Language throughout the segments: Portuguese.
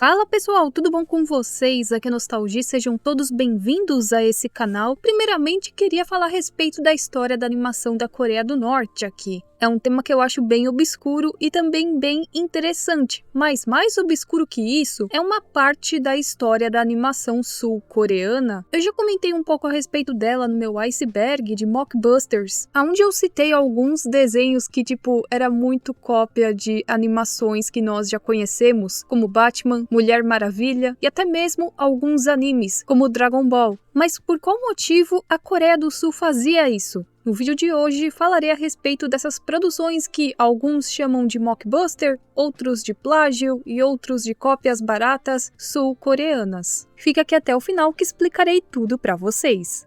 Fala pessoal, tudo bom com vocês? Aqui é Nostalgia, sejam todos bem-vindos a esse canal. Primeiramente, queria falar a respeito da história da animação da Coreia do Norte aqui. É um tema que eu acho bem obscuro e também bem interessante, mas mais obscuro que isso é uma parte da história da animação sul-coreana. Eu já comentei um pouco a respeito dela no meu iceberg de Mockbusters, onde eu citei alguns desenhos que era muito cópia de animações que nós já conhecemos, como Batman, Mulher Maravilha e até mesmo alguns animes, como Dragon Ball. Mas por qual motivo a Coreia do Sul fazia isso? No vídeo de hoje falarei a respeito dessas produções que alguns chamam de mockbuster, outros de plágio e outros de cópias baratas sul-coreanas. Fica aqui até o final que explicarei tudo para vocês.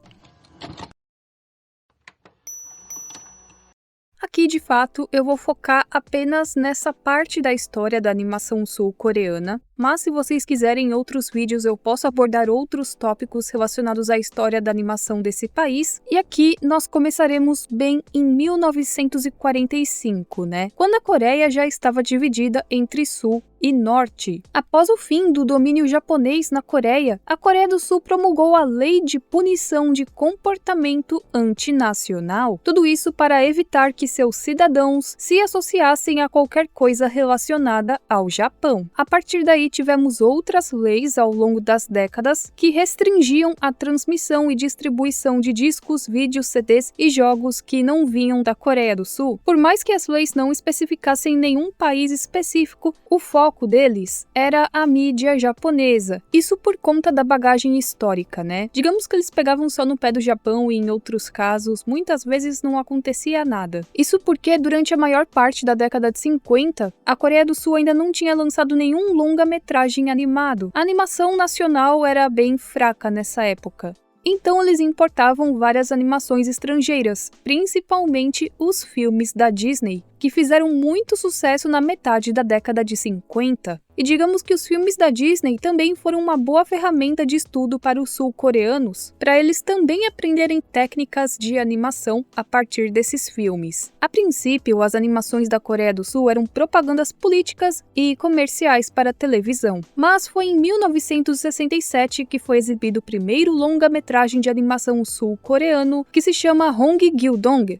Aqui, de fato, eu vou focar apenas nessa parte da história da animação sul-coreana, mas se vocês quiserem outros vídeos eu posso abordar outros tópicos relacionados à história da animação desse país. E aqui nós começaremos bem em 1945, né? Quando a Coreia já estava dividida entre Sul e Norte. Após o fim do domínio japonês na Coreia, a Coreia do Sul promulgou a Lei de Punição de Comportamento Antinacional. Tudo isso para evitar que seus cidadãos se associassem a qualquer coisa relacionada ao Japão. A partir daí tivemos outras leis ao longo das décadas que restringiam a transmissão e distribuição de discos, vídeos, CDs e jogos que não vinham da Coreia do Sul. Por mais que as leis não especificassem nenhum país específico, o foco deles era a mídia japonesa. Isso por conta da bagagem histórica, né? Digamos que eles pegavam só no pé do Japão e em outros casos, muitas vezes não acontecia nada. Isso porque durante a maior parte da década de 50, a Coreia do Sul ainda não tinha lançado nenhum longa-metragem animado. A animação nacional era bem fraca nessa época. Então eles importavam várias animações estrangeiras, principalmente os filmes da Disney, que fizeram muito sucesso na metade da década de 50. E digamos que os filmes da Disney também foram uma boa ferramenta de estudo para os sul-coreanos, para eles também aprenderem técnicas de animação a partir desses filmes. A princípio, as animações da Coreia do Sul eram propagandas políticas e comerciais para televisão, mas foi em 1967 que foi exibido o primeiro longa-metragem de animação sul-coreano, que se chama Hong Gil-dong.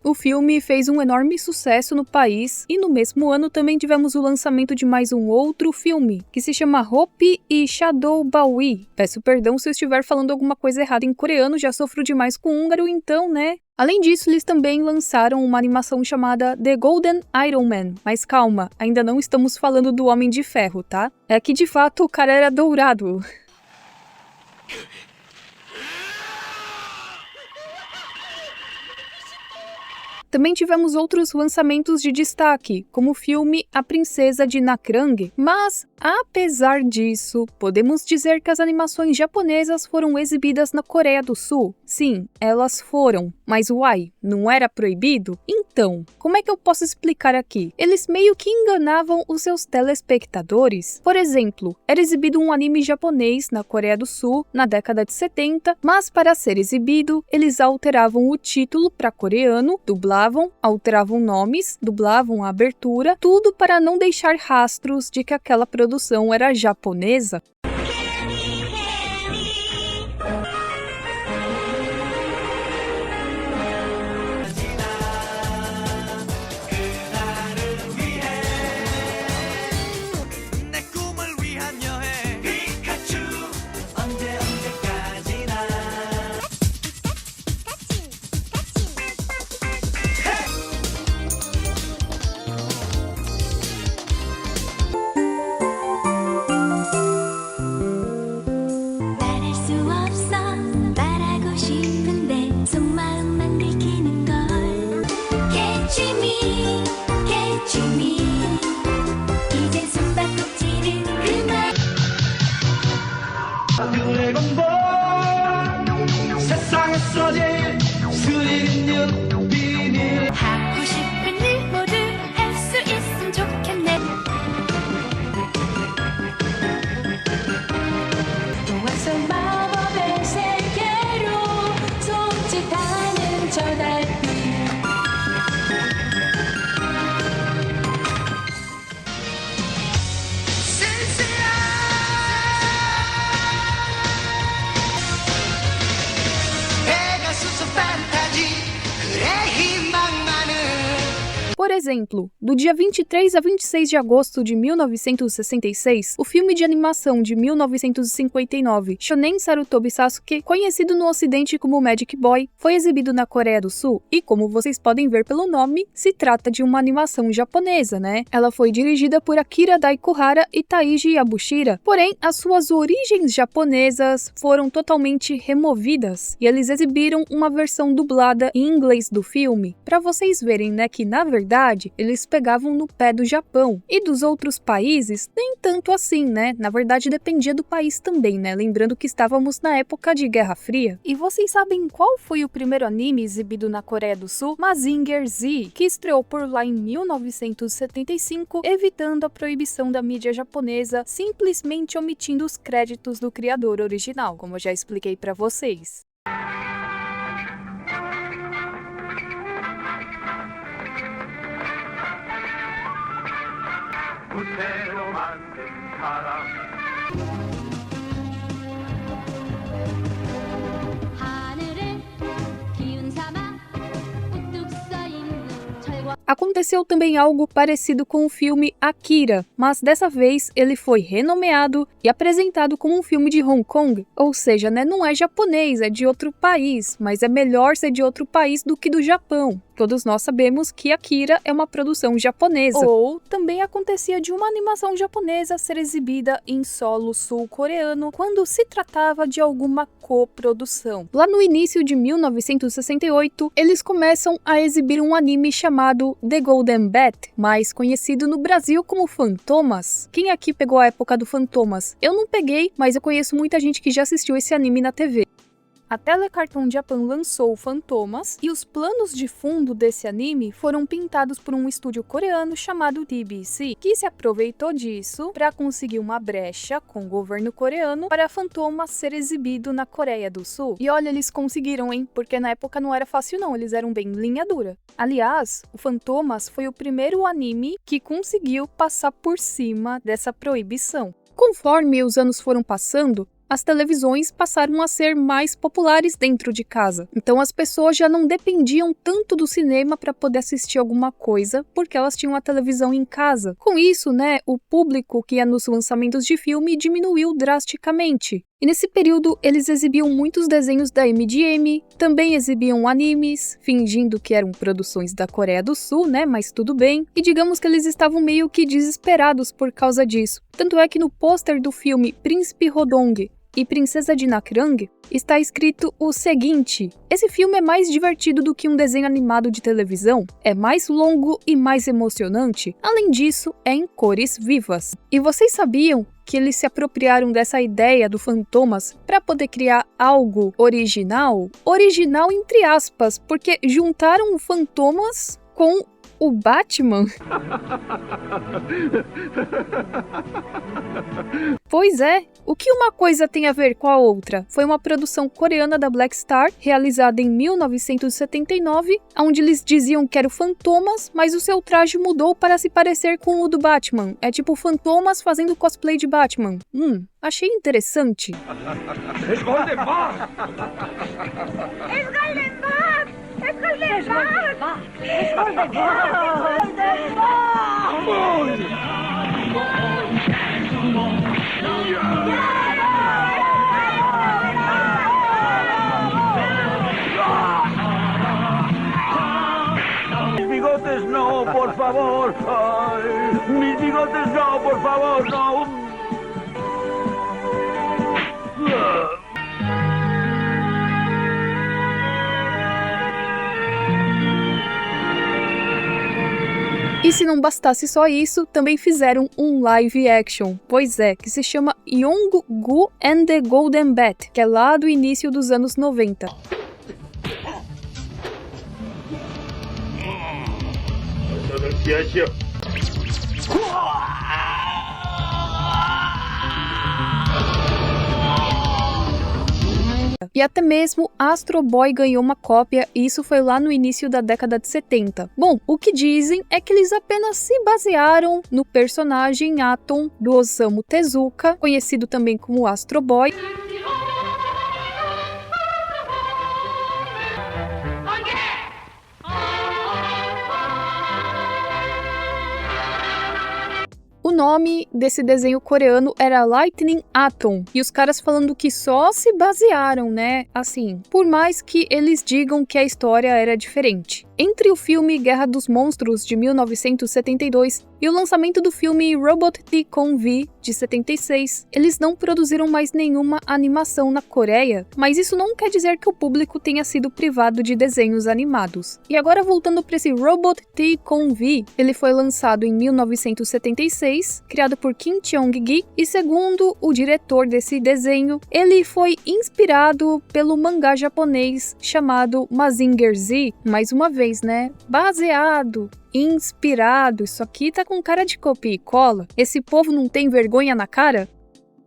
O filme fez um enorme sucesso no país e no mesmo ano também tivemos o lançamento de mais um outro filme, que se chama Hope e Shadow Bawi. Peço perdão se eu estiver falando alguma coisa errada em coreano, já sofro demais com húngaro, então, né? Além disso, eles também lançaram uma animação chamada The Golden Iron Man. Mas calma, ainda não estamos falando do Homem de Ferro, tá? É que de fato o cara era dourado. Também tivemos outros lançamentos de destaque, como o filme A Princesa de Nakrang, mas, apesar disso, podemos dizer que as animações japonesas foram exibidas na Coreia do Sul. Sim, elas foram, mas uai, não era proibido? Então, como é que eu posso explicar aqui? Eles meio que enganavam os seus telespectadores. Por exemplo, era exibido um anime japonês na Coreia do Sul na década de 70, mas para ser exibido, eles alteravam o título para coreano, alteravam nomes, dublavam a abertura, tudo para não deixar rastros de que aquela produção era japonesa. Por exemplo, do dia 23 a 26 de agosto de 1966, o filme de animação de 1959, Shonen Sarutobi Sasuke, conhecido no ocidente como Magic Boy, foi exibido na Coreia do Sul e, como vocês podem ver pelo nome, se trata de uma animação japonesa, né? Ela foi dirigida por Akira Daikuhara e Taiji Yabushira, porém, as suas origens japonesas foram totalmente removidas e eles exibiram uma versão dublada em inglês do filme, para vocês verem, né, que na verdade eles pegavam no pé do Japão e dos outros países nem tanto assim, né? Na verdade dependia do país também, né? Lembrando que estávamos na época de Guerra Fria. E vocês sabem qual foi o primeiro anime exibido na Coreia do Sul? Mazinger Z, que estreou por lá em 1975, evitando a proibição da mídia japonesa, simplesmente omitindo os créditos do criador original, como eu já expliquei para vocês. Aconteceu também algo parecido com o filme Akira, mas dessa vez ele foi renomeado e apresentado como um filme de Hong Kong, ou seja, né, não é japonês, é de outro país, mas é melhor ser de outro país do que do Japão. Todos nós sabemos que Akira é uma produção japonesa. Ou também acontecia de uma animação japonesa ser exibida em solo sul-coreano quando se tratava de alguma coprodução. Lá no início de 1968, eles começam a exibir um anime chamado The Golden Bat, mais conhecido no Brasil como Fantomas. Quem aqui pegou a época do Fantomas? Eu não peguei, mas eu conheço muita gente que já assistiu esse anime na TV. A Telecartoon Japan lançou Fantomas e os planos de fundo desse anime foram pintados por um estúdio coreano chamado TBC, que se aproveitou disso para conseguir uma brecha com o governo coreano para Fantomas ser exibido na Coreia do Sul. E olha, eles conseguiram, hein? Porque na época não era fácil não, eles eram bem linha dura. Aliás, o Fantomas foi o primeiro anime que conseguiu passar por cima dessa proibição. Conforme os anos foram passando, as televisões passaram a ser mais populares dentro de casa. Então as pessoas já não dependiam tanto do cinema para poder assistir alguma coisa, porque elas tinham a televisão em casa. Com isso, né, o público que ia nos lançamentos de filme diminuiu drasticamente. E nesse período, eles exibiam muitos desenhos da MGM, também exibiam animes, fingindo que eram produções da Coreia do Sul, né, mas tudo bem. E digamos que eles estavam meio que desesperados por causa disso. Tanto é que no pôster do filme Príncipe Rodong e Princesa de Nakrang está escrito o seguinte: esse filme é mais divertido do que um desenho animado de televisão, é mais longo e mais emocionante, além disso é em cores vivas. E vocês sabiam que eles se apropriaram dessa ideia do Fantomas para poder criar algo original? Original entre aspas, porque juntaram o Fantomas com o Batman. Pois é, o que uma coisa tem a ver com a outra? Foi uma produção coreana da Black Star, realizada em 1979, onde eles diziam que era o Fantomas, mas o seu traje mudou para se parecer com o do Batman. É tipo Fantomas fazendo cosplay de Batman. Achei interessante. Mis bigotes no, por favor. Ay, mis bigotes no, por favor, no. E se não bastasse só isso, também fizeram um live action, pois é, que se chama Yong-gu and the Golden Bat, que é lá do início dos anos 90. E até mesmo Astro Boy ganhou uma cópia, e isso foi lá no início da década de 70. Bom, o que dizem é que eles apenas se basearam no personagem Atom do Osamu Tezuka, conhecido também como Astro Boy. nome desse desenho coreano era Lightning Atom, e os caras falando que só se basearam, né, assim, por mais que eles digam que a história era diferente. Entre o filme Guerra dos Monstros, de 1972, e o lançamento do filme Robot Tycoon V, de 76, eles não produziram mais nenhuma animação na Coreia, mas isso não quer dizer que o público tenha sido privado de desenhos animados. E agora voltando para esse Robot Tycoon V, ele foi lançado em 1976, criado por Kim Cheong-gi, e segundo o diretor desse desenho, ele foi inspirado pelo mangá japonês chamado Mazinger Z, mais uma vez, né? Baseado, inspirado, isso aqui tá com cara de copia e cola. Esse povo não tem vergonha na cara?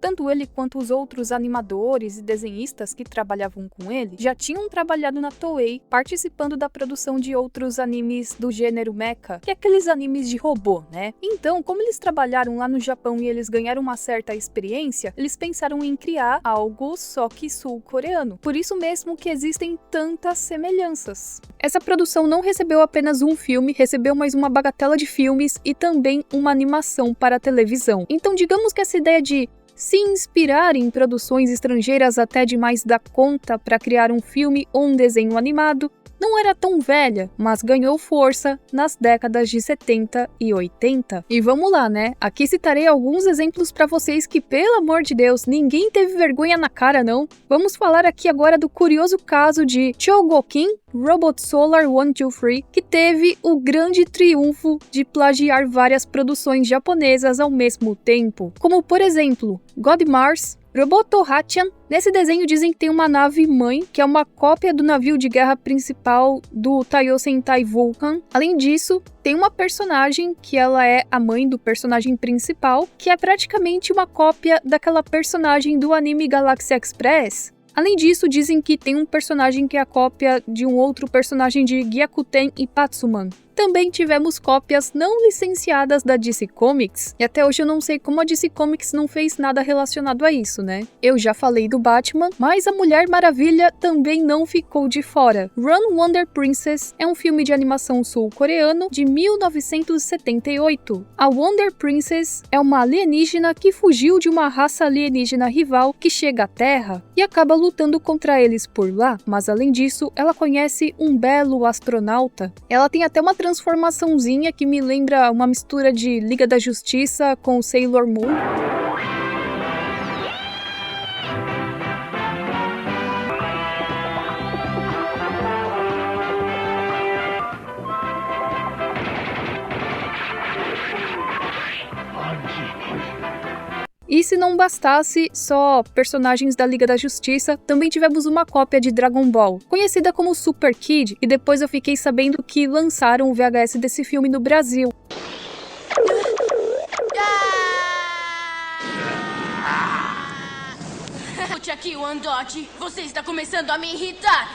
Tanto ele quanto os outros animadores e desenhistas que trabalhavam com ele já tinham trabalhado na Toei, participando da produção de outros animes do gênero mecha, que é aqueles animes de robô, né? Então, como eles trabalharam lá no Japão e eles ganharam uma certa experiência, eles pensaram em criar algo só que sul-coreano. Por isso mesmo que existem tantas semelhanças. Essa produção não recebeu apenas um filme, recebeu mais uma bagatela de filmes e também uma animação para a televisão. Então, digamos que essa ideia de se inspirar em produções estrangeiras até demais da conta para criar um filme ou um desenho animado não era tão velha, mas ganhou força nas décadas de 70 e 80. E vamos lá, né? Aqui citarei alguns exemplos para vocês que, pelo amor de Deus, ninguém teve vergonha na cara, não. Vamos falar aqui agora do curioso caso de Chogokin Robot Solar 123, que teve o grande triunfo de plagiar várias produções japonesas ao mesmo tempo, como por exemplo, God Mars, Roboto Hachan. Nesse desenho dizem que tem uma nave mãe, que é uma cópia do navio de guerra principal do Taiyo Sentai Vulcan. Além disso, tem uma personagem que ela é a mãe do personagem principal, que é praticamente uma cópia daquela personagem do anime Galaxy Express. Além disso, dizem que tem um personagem que é a cópia de um outro personagem de Gyakuten Ipatsuman. Também tivemos cópias não licenciadas da DC Comics, e até hoje eu não sei como a DC Comics não fez nada relacionado a isso, né? Eu já falei do Batman, mas a Mulher Maravilha também não ficou de fora. Run Wonder Princess é um filme de animação sul-coreano de 1978. A Wonder Princess é uma alienígena que fugiu de uma raça alienígena rival que chega à Terra e acaba lutando contra eles por lá, mas além disso, ela conhece um belo astronauta. Ela tem até uma transformaçãozinha que me lembra uma mistura de Liga da Justiça com Sailor Moon. E se não bastasse só personagens da Liga da Justiça, também tivemos uma cópia de Dragon Ball, conhecida como Super Kid, e depois eu fiquei sabendo que lançaram o VHS desse filme no Brasil. Volte aqui, Wandot. Você está começando a me irritar.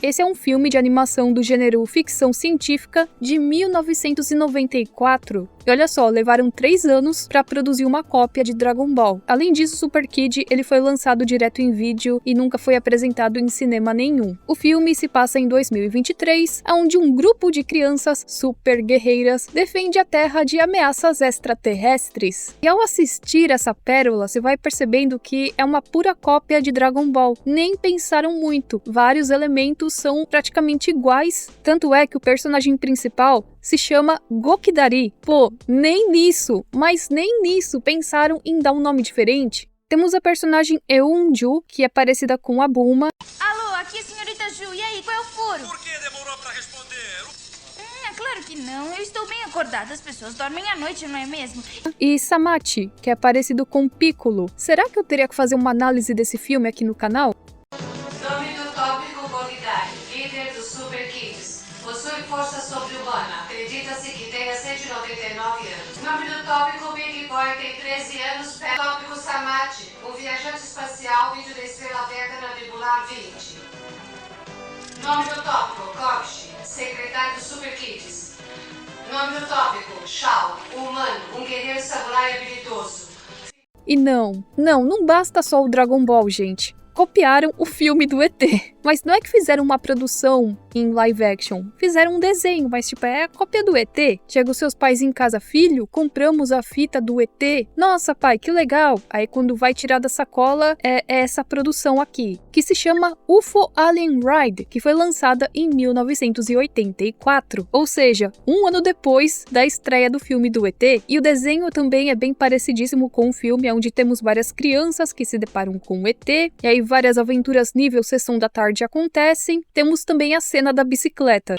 Esse é um filme de animação do gênero ficção científica de 1994. E olha só, levaram 3 anos para produzir uma cópia de Dragon Ball. Além disso, Super Kid ele foi lançado direto em vídeo e nunca foi apresentado em cinema nenhum. O filme se passa em 2023, onde um grupo de crianças super guerreiras defende a Terra de ameaças extraterrestres. E ao assistir essa pérola, você vai percebendo que é uma pura cópia de Dragon Ball. Nem pensaram muito, vários elementos são praticamente iguais, tanto é que o personagem principal se chama Gokidari. Pô, nem nisso pensaram em dar um nome diferente. Temos a personagem Eun-ju, que é parecida com a Bulma. Alô, aqui é a senhorita Ju, e aí, qual é o furo? Por que demorou pra responder? Claro que não, eu estou bem acordada, as pessoas dormem à noite, não é mesmo? E Samachi, que é parecido com Piccolo. Será que eu teria que fazer uma análise desse filme aqui no canal? Nome do tópico Gokidari, líder dos Super Kids. Possui força sobre-humana. Acredita-se que tenha 199 anos. Nome do tópico Big Boy tem 13 anos. Tópico Samachi, um viajante espacial vindo da estrela beta na nebular 20. Nome do tópico Kokishi, secretário dos Super Kids. Nome do tópico Shao, um sai habilidoso. E não basta só o Dragon Ball, gente. Copiaram o filme do ET. Mas não é que fizeram uma produção em live action. Fizeram um desenho, mas tipo, é a cópia do ET. Chega os seus pais em casa, filho, compramos a fita do ET. Nossa, pai, que legal. Aí quando vai tirar da sacola, é essa produção aqui, que se chama UFO Alien Ride, que foi lançada em 1984. Ou seja, um ano depois da estreia do filme do ET. E o desenho também é bem parecidíssimo com o filme, onde temos várias crianças que se deparam com o ET. E aí várias aventuras nível Sessão da Tarde acontecem. Temos também a cena da bicicleta.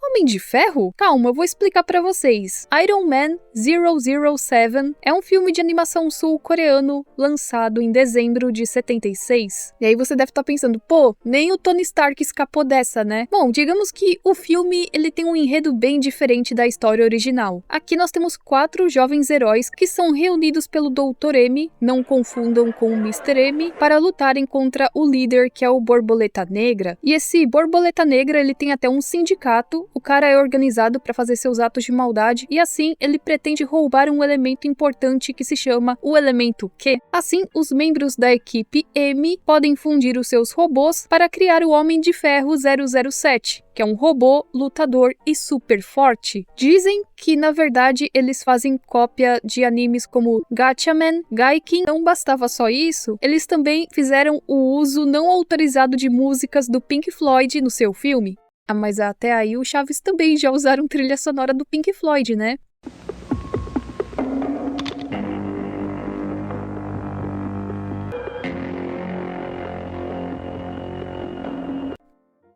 Homem de Ferro? Calma, eu vou explicar pra vocês. Iron Man 007 é um filme de animação sul-coreano lançado em dezembro de 76. E aí você deve estar pensando, pô, nem o Tony Stark escapou dessa, né? Bom, digamos que o filme ele tem um enredo bem diferente da história original. Aqui nós temos 4 jovens heróis que são reunidos pelo Dr. M, não confundam com o Mr. M, para lutarem contra o líder que é o Borboleta Negra. E esse Borboleta Negra ele tem até um sindicato. O cara é organizado para fazer seus atos de maldade e assim ele pretende roubar um elemento importante que se chama o elemento Q. Assim, os membros da equipe M podem fundir os seus robôs para criar o Homem de Ferro 007, que é um robô lutador e super forte. Dizem que na verdade eles fazem cópia de animes como Gatchaman, Gaikin. Não bastava só isso, eles também fizeram o uso não autorizado de músicas do Pink Floyd no seu filme. Ah, mas até aí o Chaves também já usaram trilha sonora do Pink Floyd, né?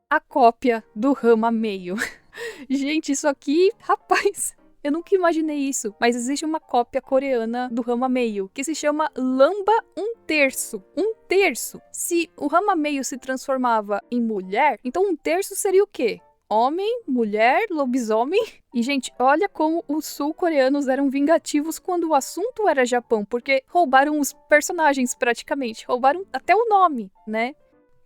A cópia do Ranma meio. Gente, isso aqui, rapaz, eu nunca imaginei isso, mas existe uma cópia coreana do Ranma meio, que se chama Lamba 1/3. 1/3. Se o Ranma meio se transformava em mulher, então 1/3 seria o quê? Homem, mulher, lobisomem. E, gente, olha como os sul-coreanos eram vingativos quando o assunto era Japão, porque roubaram os personagens praticamente, roubaram até o nome, né?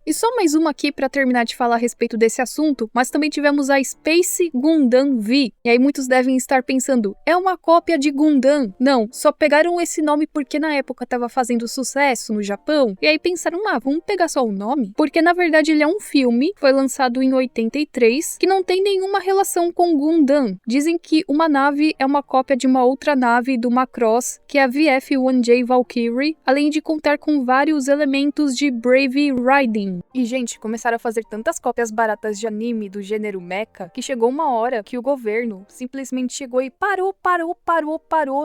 E só mais uma aqui para terminar de falar a respeito desse assunto, mas também tivemos a Space Gundam V. E aí muitos devem estar pensando, é uma cópia de Gundam? Não, só pegaram esse nome porque na época estava fazendo sucesso no Japão. E aí pensaram, vamos pegar só o nome? Porque na verdade ele é um filme, foi lançado em 83, que não tem nenhuma relação com Gundam. Dizem que uma nave é uma cópia de uma outra nave do Macross, que é a VF-1J Valkyrie, além de contar com vários elementos de Brave Riding. E, gente, começaram a fazer tantas cópias baratas de anime do gênero mecha, que chegou uma hora que o governo simplesmente chegou e parou,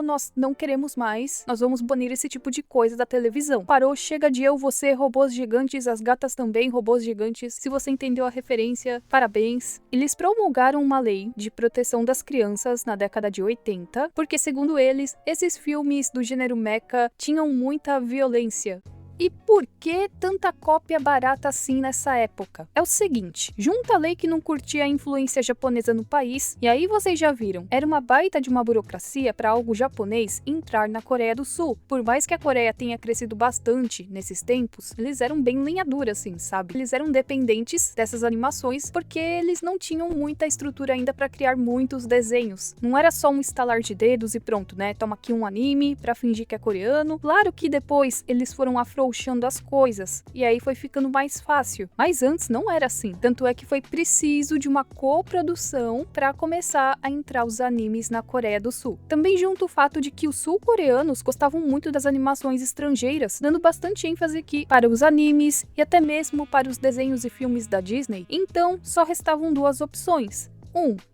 nós não queremos mais, nós vamos banir esse tipo de coisa da televisão. Parou, chega de eu, você, robôs gigantes, as gatas também, robôs gigantes. Se você entendeu a referência, parabéns. Eles promulgaram uma lei de proteção das crianças na década de 80, porque, segundo eles, esses filmes do gênero mecha tinham muita violência. E por que tanta cópia barata assim nessa época? É o seguinte, junta a lei que não curtia a influência japonesa no país, e aí vocês já viram, era uma baita de uma burocracia para algo japonês entrar na Coreia do Sul. Por mais que a Coreia tenha crescido bastante nesses tempos, eles eram bem linha dura assim, sabe? Eles eram dependentes dessas animações porque eles não tinham muita estrutura ainda para criar muitos desenhos. Não era só um estalar de dedos e pronto, né? Toma aqui um anime pra fingir que é coreano. Claro que depois eles foram afrouxando as coisas, e aí foi ficando mais fácil. Mas antes não era assim, tanto é que foi preciso de uma coprodução para começar a entrar os animes na Coreia do Sul. Também junto o fato de que os sul-coreanos gostavam muito das animações estrangeiras, dando bastante ênfase aqui para os animes e até mesmo para os desenhos e filmes da Disney. Então, só restavam 2 opções.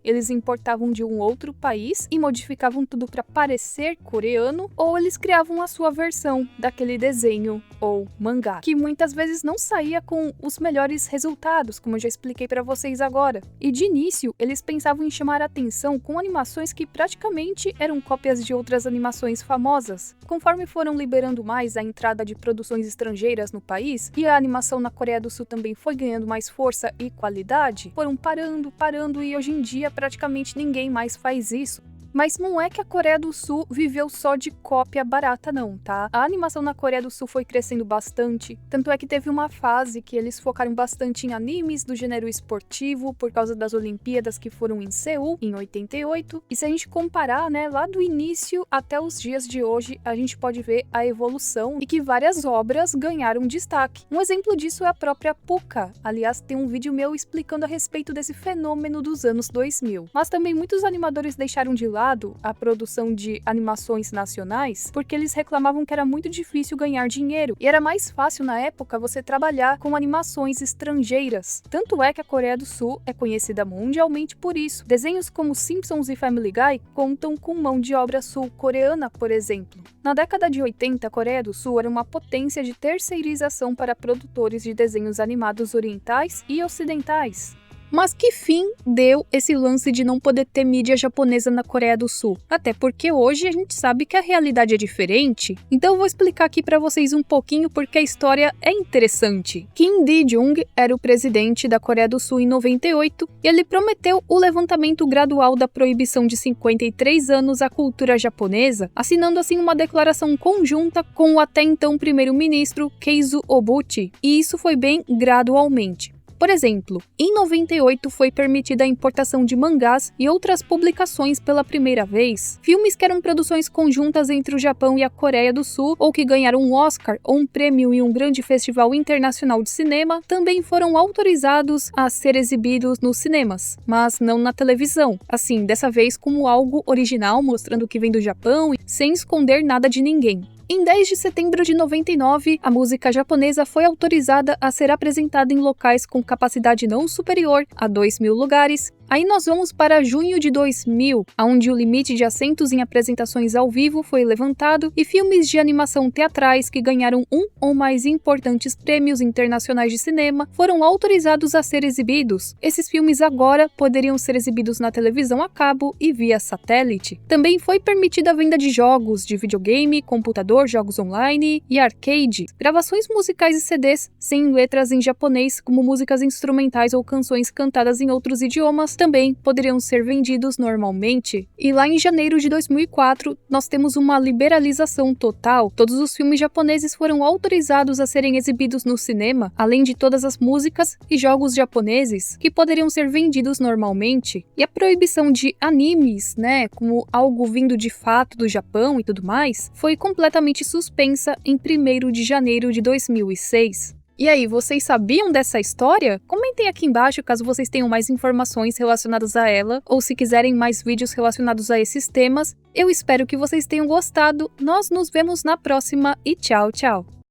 Eles importavam de um outro país e modificavam tudo para parecer coreano, ou eles criavam a sua versão daquele desenho ou mangá, que muitas vezes não saía com os melhores resultados, como eu já expliquei para vocês agora. E de início, eles pensavam em chamar a atenção com animações que praticamente eram cópias de outras animações famosas. Conforme foram liberando mais a entrada de produções estrangeiras no país, e a animação na Coreia do Sul também foi ganhando mais força e qualidade, foram parando e hoje em dia praticamente ninguém mais faz isso. Mas não é que a Coreia do Sul viveu só de cópia barata não, tá? A animação na Coreia do Sul foi crescendo bastante, tanto é que teve uma fase que eles focaram bastante em animes do gênero esportivo por causa das Olimpíadas que foram em Seul, em 88, e se a gente comparar, né, lá do início até os dias de hoje, a gente pode ver a evolução e que várias obras ganharam destaque. Um exemplo disso é a própria Pucca, aliás, tem um vídeo meu explicando a respeito desse fenômeno dos anos 2000. Mas também muitos animadores deixaram de lado a produção de animações nacionais porque eles reclamavam que era muito difícil ganhar dinheiro e era mais fácil na época você trabalhar com animações estrangeiras. Tanto é que a Coreia do Sul é conhecida mundialmente por isso. Desenhos como Simpsons e Family Guy contam com mão de obra sul-coreana, por exemplo. Na década de 80, a Coreia do Sul era uma potência de terceirização para produtores de desenhos animados orientais e ocidentais. Mas que fim deu esse lance de não poder ter mídia japonesa na Coreia do Sul? Até porque hoje a gente sabe que a realidade é diferente. Então eu vou explicar aqui pra vocês um pouquinho porque a história é interessante. Kim Dae-jung era o presidente da Coreia do Sul em 98 e ele prometeu o levantamento gradual da proibição de 53 anos à cultura japonesa, assinando assim uma declaração conjunta com o até então primeiro-ministro Keizo Obuchi. E isso foi bem gradualmente. Por exemplo, em 98 foi permitida a importação de mangás e outras publicações pela primeira vez. Filmes que eram produções conjuntas entre o Japão e a Coreia do Sul, ou que ganharam um Oscar ou um prêmio em um grande festival internacional de cinema, também foram autorizados a ser exibidos nos cinemas, mas não na televisão. Assim, dessa vez como algo original, mostrando que vem do Japão, sem esconder nada de ninguém. Em 10 de setembro de 99, a música japonesa foi autorizada a ser apresentada em locais com capacidade não superior a 2.000 lugares. Aí nós vamos para junho de 2000, onde o limite de assentos em apresentações ao vivo foi levantado e filmes de animação teatrais que ganharam um ou mais importantes prêmios internacionais de cinema foram autorizados a ser exibidos. Esses filmes agora poderiam ser exibidos na televisão a cabo e via satélite. Também foi permitida a venda de jogos de videogame, computador, jogos online e arcade. Gravações musicais e CDs sem letras em japonês, como músicas instrumentais ou canções cantadas em outros idiomas, também poderiam ser vendidos normalmente. E lá em janeiro de 2004, nós temos uma liberalização total. Todos os filmes japoneses foram autorizados a serem exibidos no cinema, além de todas as músicas e jogos japoneses que poderiam ser vendidos normalmente. E a proibição de animes, né, como algo vindo de fato do Japão e tudo mais, foi completamente suspensa em 1º de janeiro de 2006. E aí, vocês sabiam dessa história? Comentem aqui embaixo caso vocês tenham mais informações relacionadas a ela, ou se quiserem mais vídeos relacionados a esses temas. Eu espero que vocês tenham gostado, nós nos vemos na próxima e tchau, tchau!